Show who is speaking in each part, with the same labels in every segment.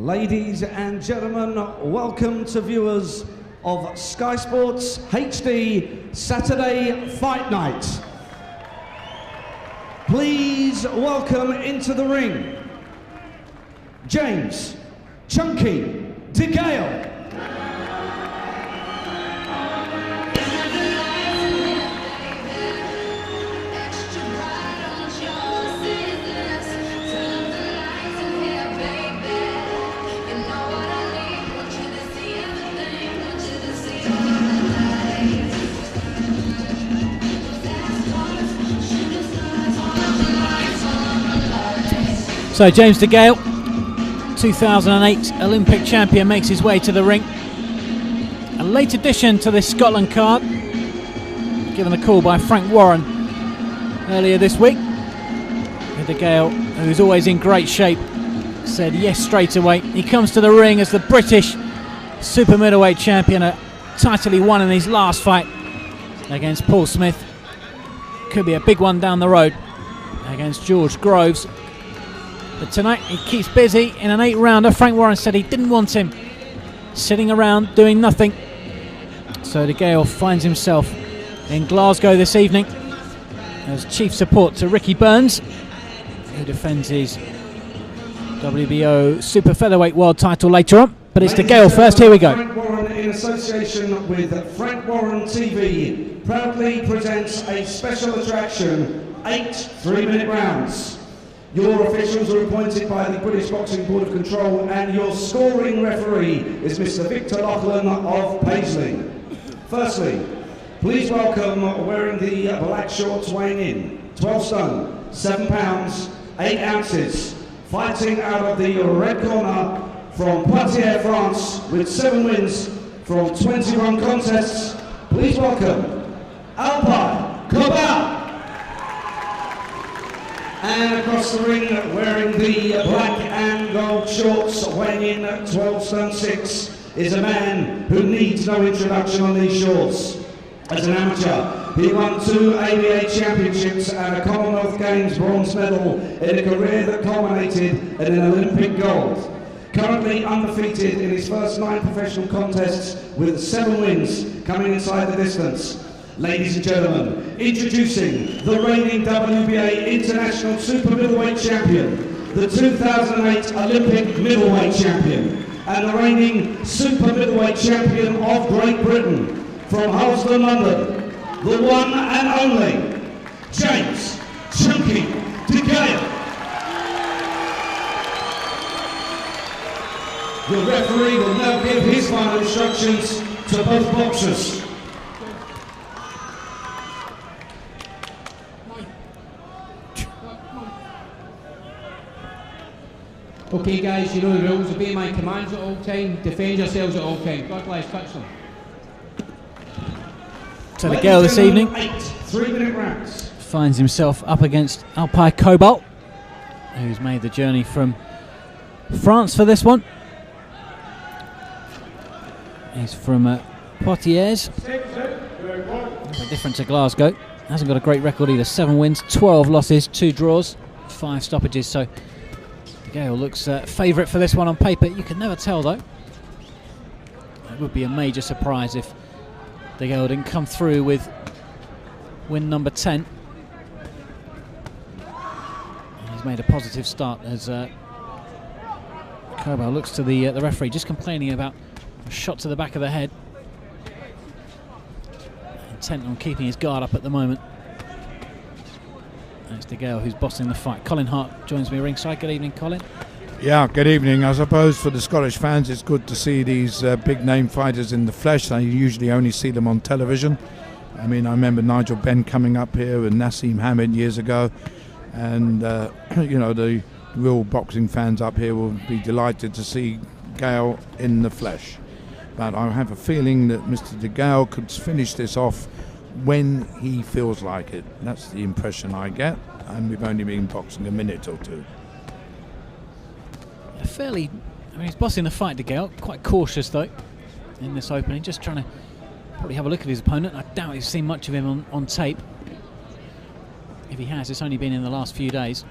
Speaker 1: Ladies and gentlemen, welcome to viewers of Sky Sports HD Saturday Fight Night. Please welcome into the ring, James Chunky DeGale.
Speaker 2: So James DeGale, 2008 Olympic champion, makes his way to the ring. A late addition to this Scotland card, given a call by Frank Warren earlier this week. DeGale, who's always in great shape, said yes straight away. He comes to the ring as the British super middleweight champion, a title he won in his last fight against Paul Smith. Could be a big one down the road against George Groves. But tonight he keeps busy in an 8-rounder. Frank Warren said he didn't want him sitting around doing nothing. So DeGale finds himself in Glasgow this evening as chief support to Ricky Burns, who defends his WBO super featherweight world title later on. But it's DeGale first. Here we go.
Speaker 1: Frank Warren, in association with Frank Warren TV, proudly presents a special attraction, 8 3-minute rounds. Your officials are appointed by the British Boxing Board of Control, and your scoring referee is Mr. Victor Lachlan of Paisley. Firstly, please welcome, wearing the black shorts, weighing in 12 stone, 7 pounds, 8 ounces, fighting out of the red corner from Poitiers, France, with 7 wins from 21 contests. Please welcome Alpay, Kobal. And across the ring, wearing the black and gold shorts, weighing in 12 stone 6, is a man who needs no introduction on these shorts. As an amateur, he won 2 ABA championships and a Commonwealth Games bronze medal in a career that culminated in an Olympic gold. Currently undefeated in his first 9 professional contests, with 7 wins coming inside the distance. Ladies and gentlemen, introducing the reigning WBA International Super Middleweight Champion, the 2008 Olympic Middleweight Champion, and the reigning Super Middleweight Champion of Great Britain, from Harlesden, London, the one and only James Chunky DeGale. The referee will now give his final instructions to both boxers.
Speaker 3: Okay guys, you know the rules, obey my commands at all time, defend yourselves at all time. God bless, touch them.
Speaker 2: So DeGale this evening
Speaker 1: 8 3-minute rounds.
Speaker 2: finds himself up against Alpay Kobal, who's made the journey from France for this one. He's from Poitiers, a bit different to Glasgow. Hasn't got a great record either. 7 wins, 12 losses, 2 draws, 5 stoppages. So DeGale looks favourite for this one on paper. You can never tell though. It would be a major surprise if DeGale didn't come through with win number 10. He's made a positive start as Kobal looks to the referee, just complaining about a shot to the back of the head. Intent on keeping his guard up at the moment. It's DeGale who's bossing the fight. Colin Hart joins me ringside. Good evening, Colin.
Speaker 4: Yeah, good evening. I suppose for the Scottish fans it's good to see these big name fighters in the flesh. I usually only see them on television. I mean, I remember Nigel Benn coming up here and Nassim Hamid years ago, and you know, the real boxing fans up here will be delighted to see Gale in the flesh. But I have a feeling that Mr. DeGale could finish this off when he feels like it. That's the impression I get, and we've only been boxing a minute or 2.
Speaker 2: I mean, he's bossing the fight, DeGale. Quite cautious though in this opening, just trying to probably have a look at his opponent. I doubt he's seen much of him on tape. If he has, it's only been in the last few days.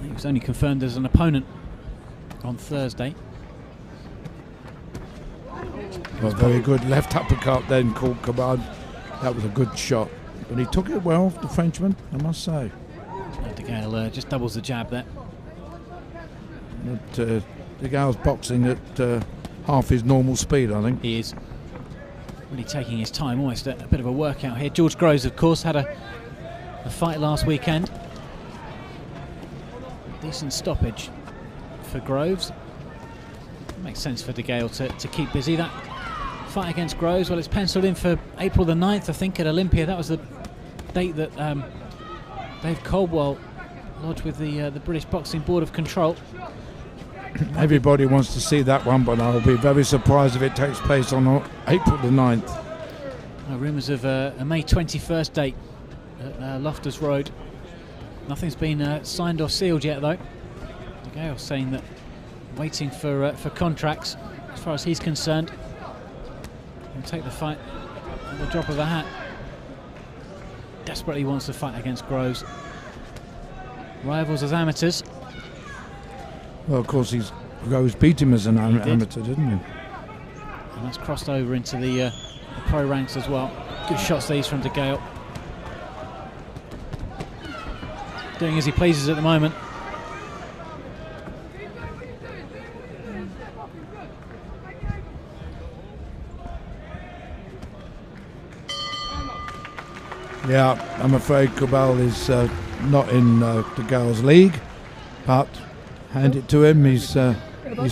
Speaker 2: He was only confirmed as an opponent on Thursday.
Speaker 4: Well, very good left uppercut then called Kobal. That was a good shot. But he took it well, the Frenchman, I must say.
Speaker 2: DeGale just doubles the jab there.
Speaker 4: But, DeGale's boxing at half his normal speed, I think.
Speaker 2: He is really taking his time, almost a bit of a workout here. George Groves, of course, had a fight last weekend. Decent stoppage for Groves. Makes sense for DeGale to keep busy. That fight against Groves, well, it's penciled in for April the 9th, I think, at Olympia. That was the date that Dave Kobal lodged with the British Boxing Board of Control.
Speaker 4: Everybody wants to see that one, but I'll be very surprised if it takes place on April the 9th.
Speaker 2: Rumours of a May 21st date at Loftus Road. Nothing's been signed or sealed yet, though. DeGale saying that waiting for contracts. As far as he's concerned, he'll take the fight at the drop of a hat. Desperately wants to fight against Groves. Rivals as amateurs.
Speaker 4: Well, of course, Groves beat him as an amateur, didn't he?
Speaker 2: And that's crossed over into the pro ranks as well. Good shots these from DeGale. Doing as he pleases at the moment.
Speaker 4: Yeah, I'm afraid Kobal is not in DeGale's league, but hand it to him. He's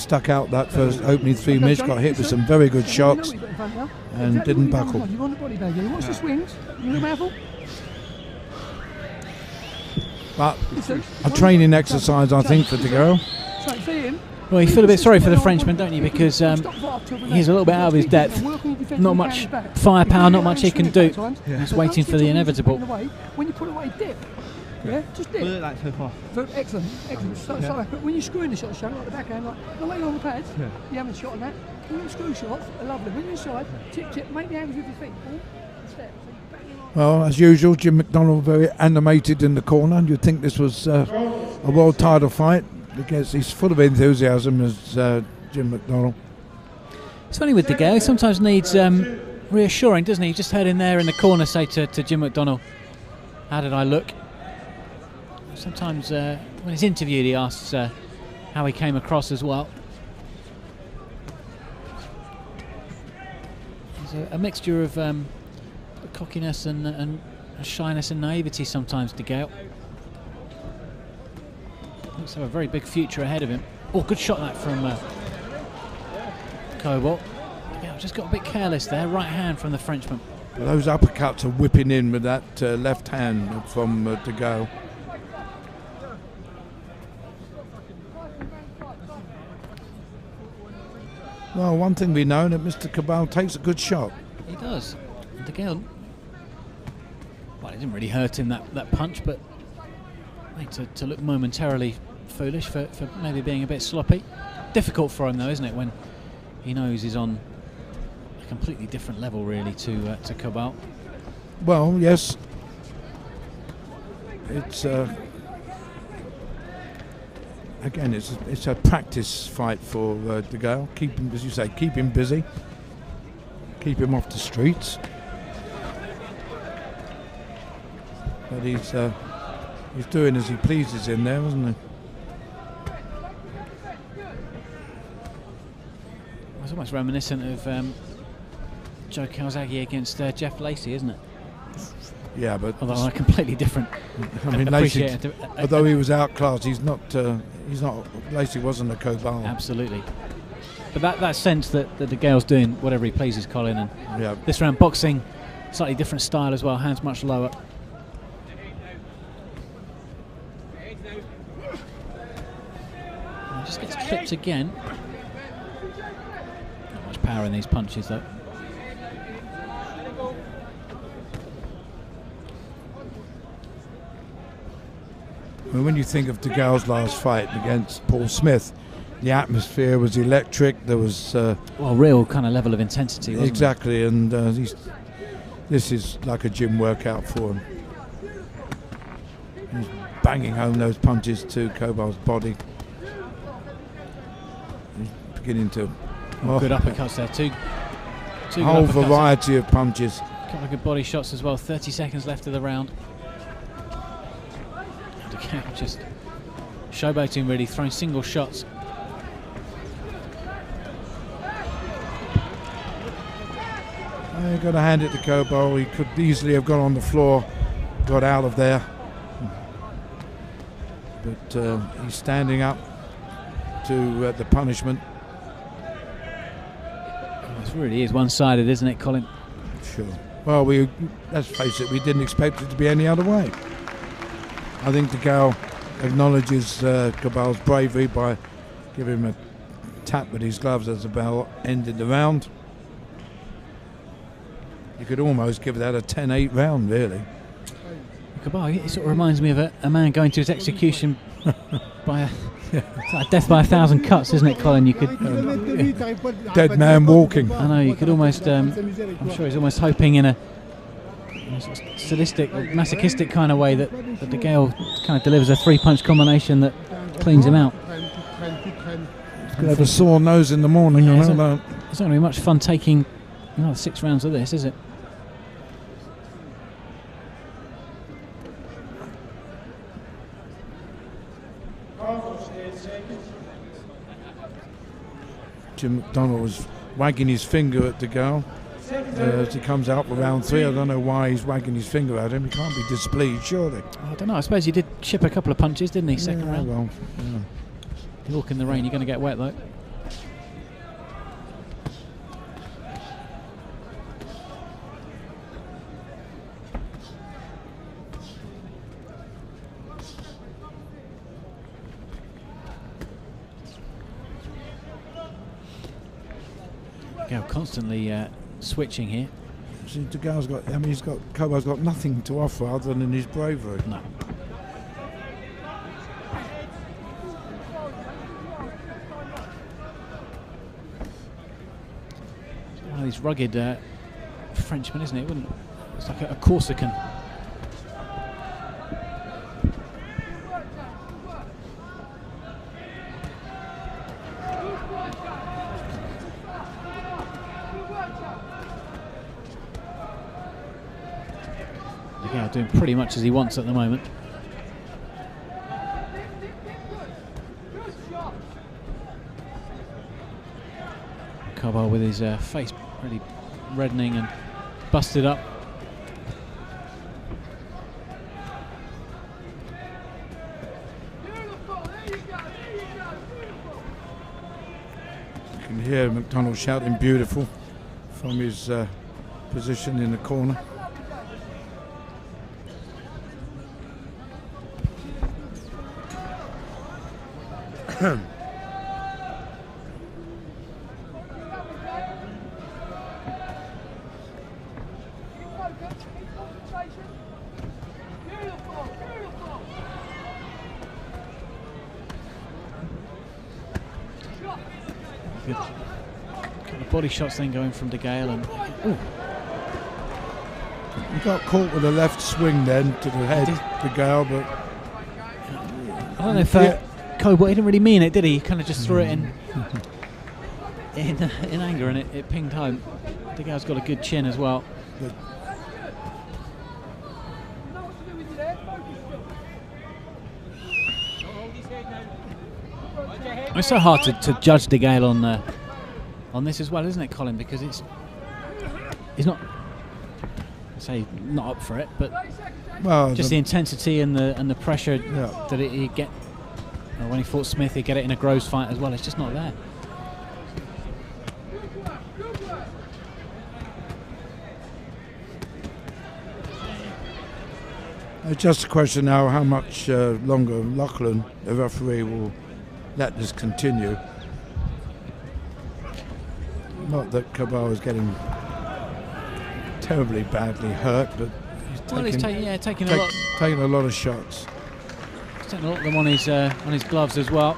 Speaker 4: stuck out that first opening 3 minutes, got hit with some very good shots and didn't buckle. But a training exercise, I think, for DeGale.
Speaker 2: Well, you feel a bit sorry for the Frenchman, don't you? Because he's a little bit out of his depth. Not much firepower, not much he can do. He's waiting for the inevitable.
Speaker 5: When you put away dip, yeah, just dip. Excellent, excellent. So, but when you're screwing the shot, like the backhand, like the way you're on the pads, you haven't shot on that. When you screw shots, are lovely. When you're inside, tip, make the angles with your feet. Step.
Speaker 4: Well, as usual, Jim McDonald very animated in the corner. You'd think this was a world title fight because he's full of enthusiasm as Jim McDonald.
Speaker 2: It's funny with DeGale, he sometimes needs reassuring, doesn't he? You just heard him there in the corner say to Jim McDonald, "How did I look?" Sometimes when he's interviewed, he asks how he came across as well. There's a mixture of cockiness and shyness and naivety sometimes, DeGale. Looks to have a very big future ahead of him. Oh, good shot that from Kobal. Yeah, just got a bit careless there. Right hand from the Frenchman.
Speaker 4: Well, those uppercuts are whipping in with that left hand from DeGale. Well, one thing we know that Mr. Kobal takes a good shot.
Speaker 2: He does. DeGale, well, it didn't really hurt him, that punch, but made to look momentarily foolish for maybe being a bit sloppy. Difficult for him though, isn't it, when he knows he's on a completely different level really to Kobal.
Speaker 4: Well, yes. It's again, it's a practice fight for DeGale. Keep him, as you say, keep him busy, keep him off the streets. But he's doing as he pleases in there, isn't he?
Speaker 2: It's almost reminiscent of Joe Calzaghe against Jeff Lacey, isn't it?
Speaker 4: Yeah, but
Speaker 2: although completely different.
Speaker 4: I mean, Lacey, although he was outclassed, he's not. Lacey wasn't a Kobal.
Speaker 2: Absolutely. But that sense that DeGale's doing whatever he pleases, Colin, and
Speaker 4: yeah.
Speaker 2: This round boxing, slightly different style as well. Hands much lower. And just gets tripped again. Not much power in these punches though.
Speaker 4: Well, when you think of DeGale's last fight against Paul Smith, the atmosphere was electric. There was
Speaker 2: well, real kind of level of intensity, wasn't
Speaker 4: exactly, and this is like a gym workout for him. He's banging home those punches to Kobal's body. He's beginning to...
Speaker 2: Good uppercuts there, two
Speaker 4: a whole
Speaker 2: good uppercuts.
Speaker 4: variety of punches.
Speaker 2: A couple of good body shots as well. 30 seconds left of the round. DeGale just showboating, really, throwing single shots.
Speaker 4: You've got to hand it to Kobal. He could easily have got on the floor, got out of there. But he's standing up to the punishment.
Speaker 2: It really is one-sided, isn't it, Colin?
Speaker 4: Sure. Well, let's face it, we didn't expect it to be any other way. I think DeGale acknowledges Kobal's bravery by giving him a tap with his gloves as the bell ended the round. You could almost give that a 10-8 round, really.
Speaker 2: Kobal, it sort of reminds me of a man going to his execution by it's like death by 1,000 cuts, isn't it, Colin? You could
Speaker 4: dead man walking.
Speaker 2: I know, you could almost. I'm sure he's almost hoping in a sort of sadistic, or masochistic kind of way that DeGale kind of delivers a three-punch combination that cleans him out.
Speaker 4: Could have a sore nose in the morning.
Speaker 2: Yeah,
Speaker 4: I
Speaker 2: it's
Speaker 4: know
Speaker 2: not
Speaker 4: that.
Speaker 2: going to be much fun taking another 6 rounds of this, is it?
Speaker 4: Jim McDonald was wagging his finger at DeGale as he comes out for round 3. I don't know why he's wagging his finger at him. He can't be displeased, surely.
Speaker 2: I don't know. I suppose he did chip a couple of punches, didn't he? Second round.
Speaker 4: Well, yeah.
Speaker 2: You walk in the rain, you're going to get wet, though. Constantly switching here.
Speaker 4: See, DeGale's got. I mean, Kobal's got nothing to offer other than his bravery.
Speaker 2: No. One of these rugged Frenchmen, isn't it? It's like a Corsican. Doing pretty much as he wants at the moment. Kobal with his face really reddening and busted up.
Speaker 4: You can hear McDonald shouting beautiful from his position in the corner.
Speaker 2: Good. Couple of body shots then going from DeGale, and
Speaker 4: he got caught with a left swing then to the head, DeGale, but
Speaker 2: I don't know if Kobal, he didn't really mean it, did he? He kind of just threw it in anger, and it pinged home. DeGale's got a good chin as well. It's so hard to judge DeGale on this as well, isn't it, Colin? Because he's not, say, not up for it, but just the intensity and the pressure that he'd get. When he fought Smith, he'd get it in a Groves fight as well. It's just not there.
Speaker 4: It's just a question now how much longer Lachlan, the referee, will let this continue. Not that Kobal is getting terribly badly hurt, but he's taking a lot of shots.
Speaker 2: He's taking a lot of them on his gloves as well.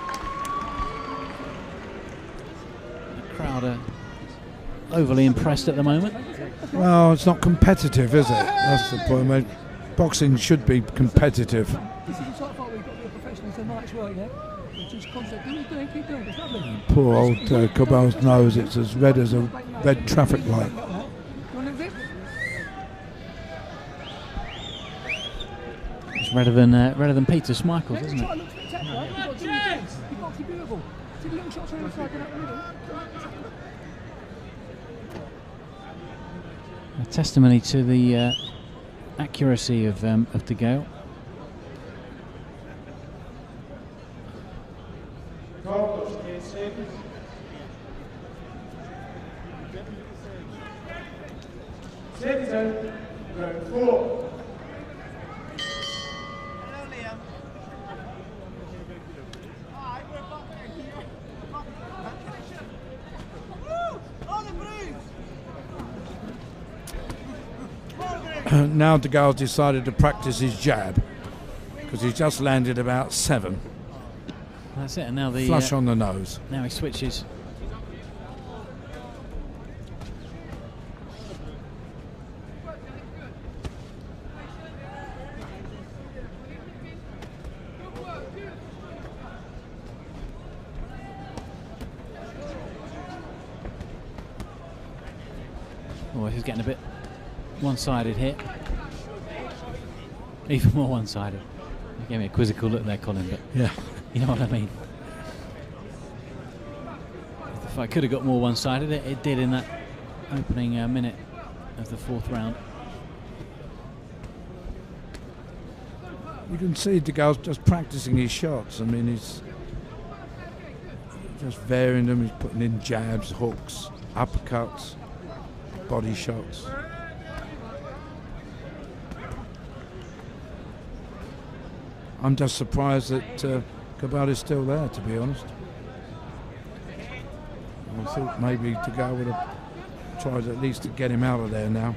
Speaker 2: The crowd are overly impressed at the moment.
Speaker 4: Well, it's not competitive, is it? That's the point, mate. Boxing should be competitive.
Speaker 5: This is the type of fight we've got to be professionals tonight as well, yeah? Just concept. Do what you're doing, keep doing it. It's lovely.
Speaker 4: Poor old Kobal's nose, it's as red as a red traffic light.
Speaker 5: You want a little bit?
Speaker 2: It's redder than Peter Schmeichel's, isn't
Speaker 5: Try
Speaker 2: it?
Speaker 5: to look spectacular. You've got to be beautiful. See the little shots on the side, get up the middle.
Speaker 2: A testimony to the accuracy of DeGale.
Speaker 4: Now DeGale's decided to practice his jab because he's just landed about 7.
Speaker 2: That's it, and now the
Speaker 4: Flush on the nose.
Speaker 2: now he switches. Oh, he's getting a bit one-sided here. Even more one-sided. You gave me a quizzical look there, Colin, but
Speaker 4: Yeah.
Speaker 2: you know what I mean. If the fight could have got more one-sided, it did in that opening minute of the 4th round.
Speaker 4: You can see DeGale's just practicing his shots. I mean, he's just varying them. He's putting in jabs, hooks, uppercuts, body shots. I'm just surprised that Kobal is still there, to be honest. I thought maybe DeGale would have tried at least to get him out of there now.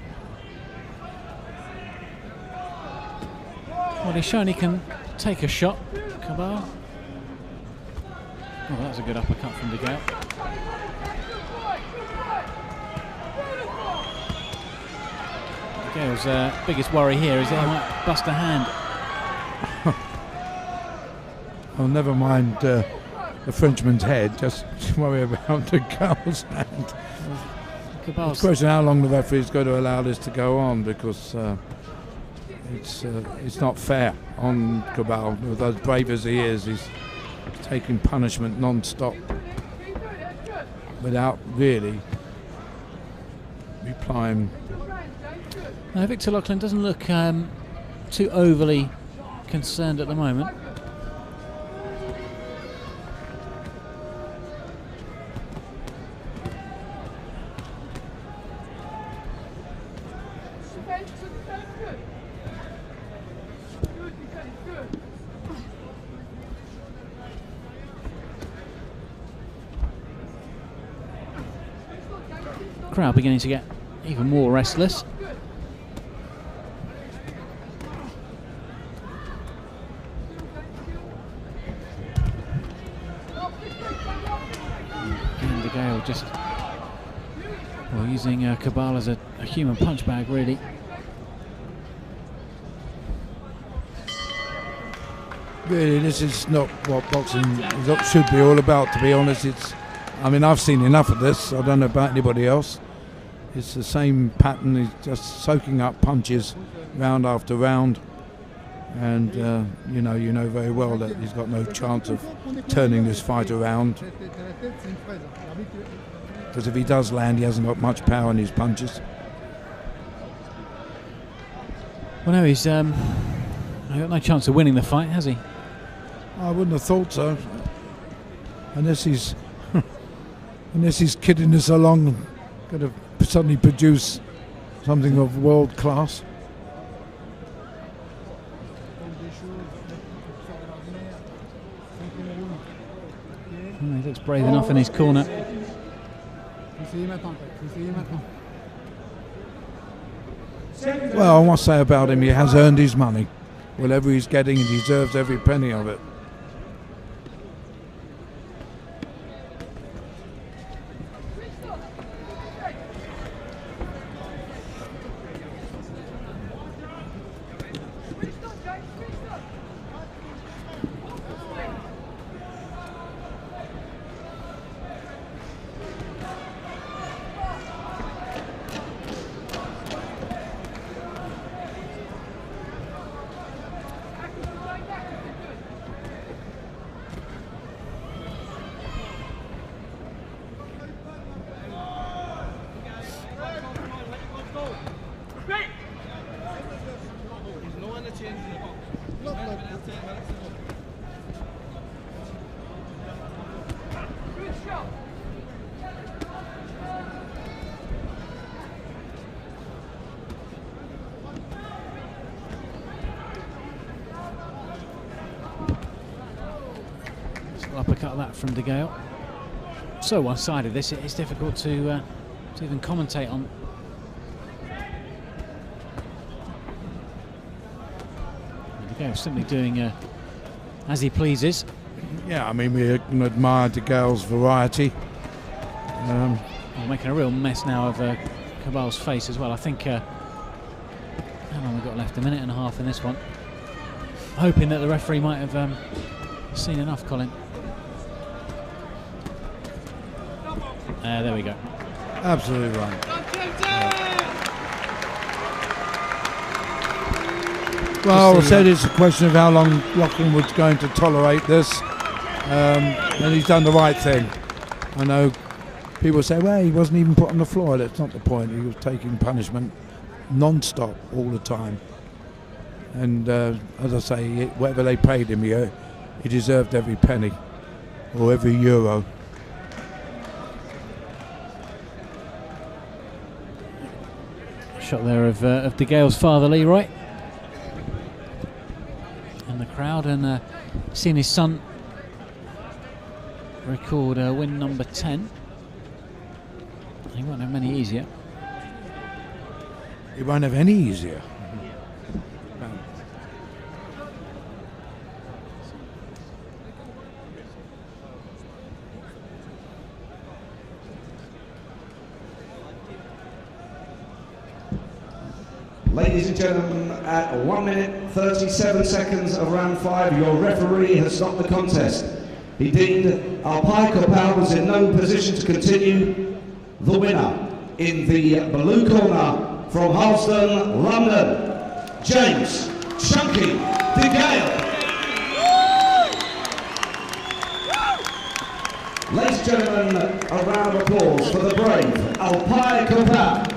Speaker 2: Well, he's shown he can take a shot, Kobal. Oh, that was a good uppercut from DeGale. DeGale's biggest worry here is that he might bust a hand.
Speaker 4: Oh, never mind the Frenchman's head, just worry about DeGale's hand.
Speaker 2: Kobal's
Speaker 4: The question how long the referee's going to allow this to go on, because it's not fair on Kobal. With as brave as he is, he's taking punishment non-stop without really replying.
Speaker 2: Now, Victor Loughlin doesn't look too overly concerned at the moment. Crowd beginning to get even more restless. And DeGale just using Kobal as a human punch bag, really.
Speaker 4: Really, this is not what boxing should be all about, to be honest. I mean, I've seen enough of this. I don't know about anybody else. It's the same pattern. He's just soaking up punches round after round, and you know very well that he's got no chance of turning this fight around, because if he does land, he hasn't got much power in his punches.
Speaker 2: Well, no, he's got no chance of winning the fight, has he?
Speaker 4: I wouldn't have thought so, unless he's kidding us along and going to suddenly produce something of world class.
Speaker 2: He looks brave enough in his corner.
Speaker 4: Well, I must say about him, he has earned his money. Whatever he's getting, he deserves every penny of it.
Speaker 2: Little uppercut of that from DeGale. So one-sided this, it's difficult to even commentate on. DeGale simply doing as he pleases.
Speaker 4: Yeah, I mean, we can admire DeGale's variety.
Speaker 2: Well, making a real mess now of Kobal's face as well. I think, how long we've got left? A minute and a half in this one. Hoping that the referee might have seen enough, Colin. There we go.
Speaker 4: Absolutely right. Well, I said it's a question of how long Lockwood's going to tolerate this, and he's done the right thing. I know people say, well, he wasn't even put on the floor. That's not the point. He was taking punishment non-stop all the time. And as I say, whatever they paid him, he deserved every penny or every euro.
Speaker 2: Shot there of DeGale's father, Leroy, in the crowd, and seeing his son record win number 10. He won't have many easier.
Speaker 4: He won't have any easier.
Speaker 1: Ladies and gentlemen, at 1 minute 37 seconds of round 5, your referee has stopped the contest. He deemed Alpay Kobal was in no position to continue. The winner in the blue corner from Halston, London, James Chunky DeGale. Ladies and gentlemen, a round of applause for the brave Alpay Kobal.